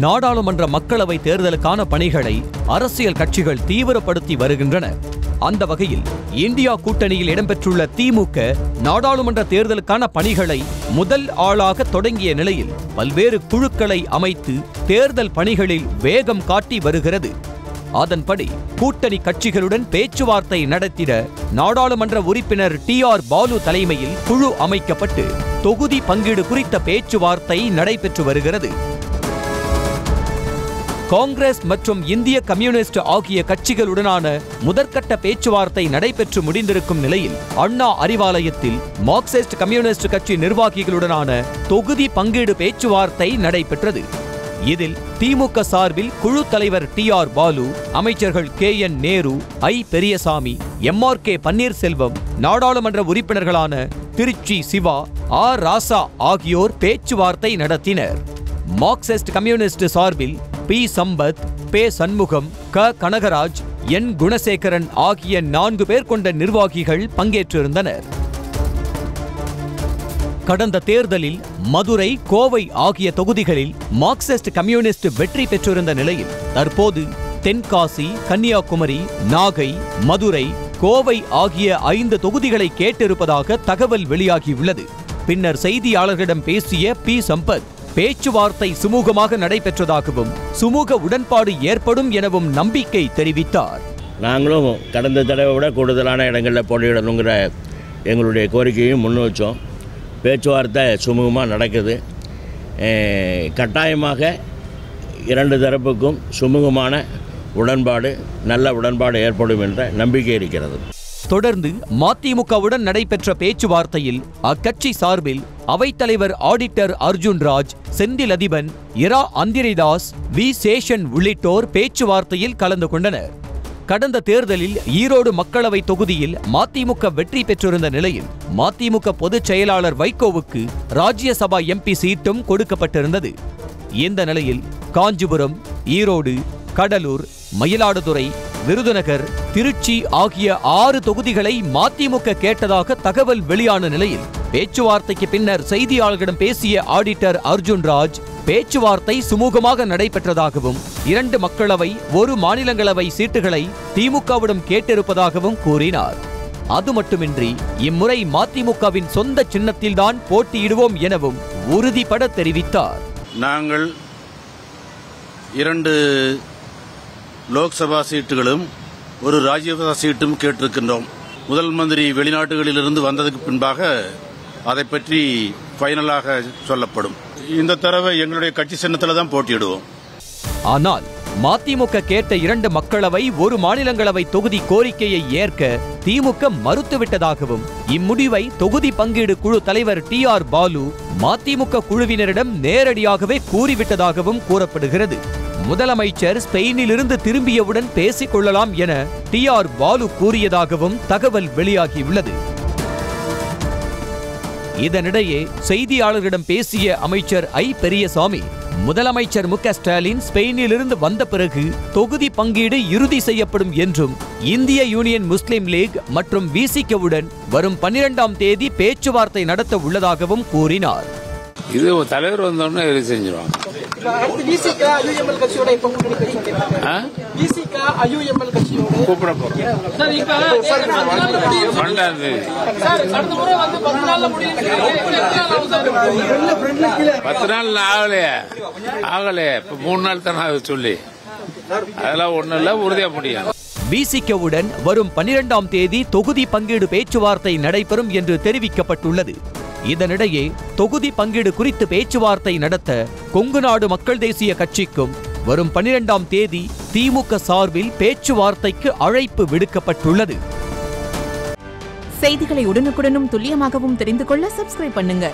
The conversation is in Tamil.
நாடாளுமன்ற மக்களவை தேர்தலுக்கான பணிகளை அரசியல் கட்சிகள் தீவிரப்படுத்தி வருகின்றன. அந்த வகையில் இந்தியா கூட்டணியில் இடம்பெற்றுள்ள திமுக நாடாளுமன்ற தேர்தலுக்கான பணிகளை முதல் ஆளாக தொடங்கிய நிலையில் பல்வேறு குழுக்களை அமைத்து தேர்தல் பணிகளில் வேகம் காட்டி வருகிறது. அதன்படி கூட்டணி கட்சிகளுடன் பேச்சுவார்த்தை நடத்திட நாடாளுமன்ற உறுப்பினர் TR பாலு தலைமையில் குழு அமைக்கப்பட்டு தொகுதி பங்கீடு குறித்த பேச்சுவார்த்தை நடைபெற்று வருகிறது. காங்கிரஸ் மற்றும் இந்திய கம்யூனிஸ்ட் ஆகிய கட்சிகளுடனான முதற்கட்ட பேச்சுவார்த்தை நடைபெற்று முடிந்திருக்கும் நிலையில் அண்ணா அறிவாலயத்தில் மார்க்சிஸ்ட் கம்யூனிஸ்ட் கட்சி நிர்வாகிகளுடனான தொகுதி பங்கீடு பேச்சுவார்த்தை நடைபெற்றது. இதில் திமுக சார்பில் குழு தலைவர் TR பாலு, அமைச்சர்கள் KN Nehru, I Periyasamy, MRK Panneerselvam, நாடாளுமன்ற உறுப்பினர்களான திருச்சி சிவா, R ராசா ஆகியோர் பேச்சுவார்த்தை நடத்தினர். மார்க்சிஸ்ட் கம்யூனிஸ்ட் சார்பில் P Sampath, P Shanmugam, K Kanagaraj, N Gunasekaran ஆகிய 4 பேர் கொண்ட நிர்வாகிகள் பங்கேற்றிருந்தனர். கடந்த தேர்தலில் மதுரை, கோவை ஆகிய தொகுதிகளில் மார்க்சிஸ்ட் கம்யூனிஸ்ட் வெற்றி பெற்றிருந்த நிலையில் தற்போது தென்காசி, கன்னியாகுமரி, நாகை, மதுரை, கோவை ஆகிய 5 தொகுதிகளை கேட்டிருப்பதாக தகவல் வெளியாகியுள்ளது. பின்னர் செய்தியாளர்களிடம் பேசிய P சம்பத் பேச்சுவார்த்தை சுமூகமாக நடைபெற்றதாகவும் சுமூக உடன்பாடு ஏற்படும் எனவும் நம்பிக்கை தெரிவித்தார். நாங்களும் கடந்த தடவை விட கூடுதலான இடங்களில் போட்டியிடணுங்கிற எங்களுடைய கோரிக்கையும் முன் வச்சோம். பேச்சுவார்த்தை சுமூகமாக நடக்குது. கட்டாயமாக 2 தரப்புக்கும் சுமூகமான உடன்பாடு, நல்ல உடன்பாடு ஏற்படும் என்ற நம்பிக்கை இருக்கிறது. தொடர்ந்து மதிமுகவுடன் நடைபெற்ற பேச்சுவார்த்தையில் அக்கட்சி சார்பில் அவைத்தலைவர் ஆடிட்டர் அர்ஜுன் ராஜ், செந்தில் அதிபன், இரா அந்திரிதாஸ், V சேஷன் உள்ளிட்டோர் பேச்சுவார்த்தையில் கலந்து கொண்டனர். கடந்த தேர்தலில் ஈரோடு மக்களவை தொகுதியில் மதிமுக வெற்றி பெற்றிருந்த நிலையில் மதிமுக பொதுச் செயலாளர் வைகோவுக்கு ராஜ்யசபா MP சீட்டும் கொடுக்கப்பட்டிருந்தது. இந்த நிலையில் காஞ்சிபுரம், ஈரோடு, கடலூர், மயிலாடுதுறை, விருதுநகர், திருச்சி ஆகிய 6 தொகுதிகளை மதிமுக கேட்டதாக தகவல் வெளியான நிலையில் பேச்சுவார்த்தைக்கு பின்னர் செய்தியாளர்களிடம் பேசிய ஆடிட்டர் அர்ஜுன் ராஜ் பேச்சுவார்த்தை சுமூகமாக நடைபெற்றதாகவும் 2 மக்களவை 1 மாநிலங்களவை சீட்டுகளை திமுகவிடம் கேட்டிருப்பதாகவும் கூறினார். அது மட்டுமின்றி இம்முறை மதிமுகவின் சொந்த சின்னத்தில்தான் போட்டியிடுவோம் எனவும் உறுதிபட தெரிவித்தார். நாங்கள் 2 லோக்சபா சீட்டுகளும் 1 ராஜ்யசபா சீட்டும் கேட்டிருக்கின்றோம். முதல் மந்திரி வெளிநாட்டுகளிலிருந்து வந்ததுக்கு பின்பாக அதை பற்றி ஃபைனலாக சொல்லப்படும். இந்த தடவை எங்களுடைய கட்சி சின்னத்தில் தான் போட்டியிடுவோம். ஆனால் மதிமுக கேட்ட 2 மக்களவை 1 மாநிலங்களவை தொகுதி கோரிக்கையை ஏற்க திமுக மறுத்துவிட்டதாகவும் இம்முடிவை தொகுதி பங்கீடு குழு தலைவர் TR பாலு மதிமுக குழுவினரிடம் நேரடியாகவே கூறிவிட்டதாகவும் கூறப்படுகிறது. முதலமைச்சர் ஸ்பெயினிலிருந்து திரும்பியவுடன் பேசிக் கொள்ளலாம் என TR பாலு கூறியதாகவும் தகவல் வெளியாகியுள்ளது. இதனிடையே செய்தியாளர்களிடம் பேசிய அமைச்சர் I பெரியசாமி, முதலமைச்சர் MK ஸ்டாலின் ஸ்பெயினிலிருந்து வந்த பிறகு தொகுதி பங்கீடு இறுதி செய்யப்படும் என்றும் இந்திய யூனியன் முஸ்லிம் லீக் மற்றும் VCKவுடன் வரும் 12ஆம் தேதி பேச்சுவார்த்தை நடத்த உள்ளதாகவும் கூறினார். இது தலைவர் வந்தோடனே இறுதி செஞ்சிருவாங்க. கூப்பிட போறோம். 10 நாள் ஆகலையே. இப்ப 3 நாள் தானே சொல்லி, அதெல்லாம் ஒண்ணும் இல்ல, உறுதியா முடியும். VCKவுடன் வரும் 12ஆம் தேதி தொகுதி பங்கீடு பேச்சுவார்த்தை நடைபெறும் என்று தெரிவிக்கப்பட்டுள்ளது. இதனிடையே தொகுதி பங்கீடு குறித்து பேச்சுவார்த்தை நடத்த கொங்கு நாடு மக்கள் தேசிய கட்சிக்கும் வரும் 12ஆம் தேதி திமுக சார்பில் பேச்சுவார்த்தைக்கு அழைப்பு விடுக்கப்பட்டுள்ளது. செய்திகளை உடனுக்குடனும் துல்லியமாகவும் தெரிந்து கொள்ள சப்ஸ்கிரைப் பண்ணுங்க.